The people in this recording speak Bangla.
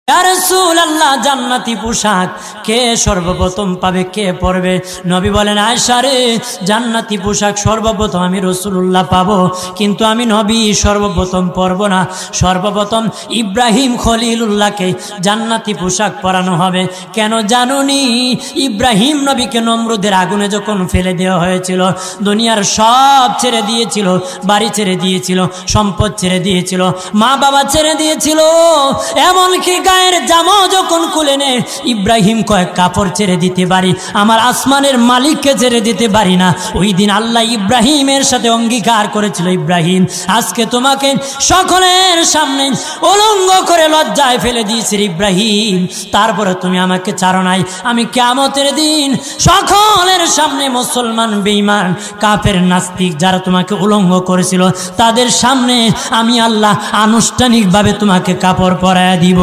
ইয়া রাসূলুল্লাহ, জান্নাতি পোশাক কে সর্বপ্রথম পাবে, কে পরবে? নবী বলেন, আয়েশা রে, জান্নাতি পোশাক সর্বপ্রথম আমি রাসূলুল্লাহ পাবো, কিন্তু আমি নবী সর্বপ্রথম পরব না। সর্বপ্রথম ইব্রাহিম খলিলুল্লাহকে জান্নাতি পোশাক পরানো হবে। কেন জানুনি? ইব্রাহিম নবীকে নমরুদের আগুনে যখন ফেলে দেওয়া হয়েছিল, দুনিয়ার সব ছেড়ে দিয়েছিল, বাড়ি ছেড়ে দিয়েছিল, সম্পদ ছেড়ে দিয়েছিল, মা বাবা ছেড়ে দিয়েছিল, এমনকি গায়ের জামা যখন খুলে নে, ইব্রাহিম কয়েক কাপড় ছেড়ে দিতে পারি, আমার আসমানের মালিককে ছেড়ে দিতে পারি না। ওই দিন আল্লাহ ইব্রাহিমের সাথে অঙ্গীকার করেছিল, ইব্রাহিম আজকে তোমাকে সকলের সামনে উলঙ্গ করে লজ্জায় ফেলে দিয়েছি ইব্রাহিম, তারপরে তুমি আমাকে ছাড়ো নাই। আমি কিয়ামতের দিন সকলের সামনে মুসলমান, বেঈমান, কাফের, নাস্তিক যারা তোমাকে উলঙ্গ করেছিল, তাদের সামনে আমি আল্লাহ আনুষ্ঠানিকভাবে তোমাকে কাপড় পরায়া দিব।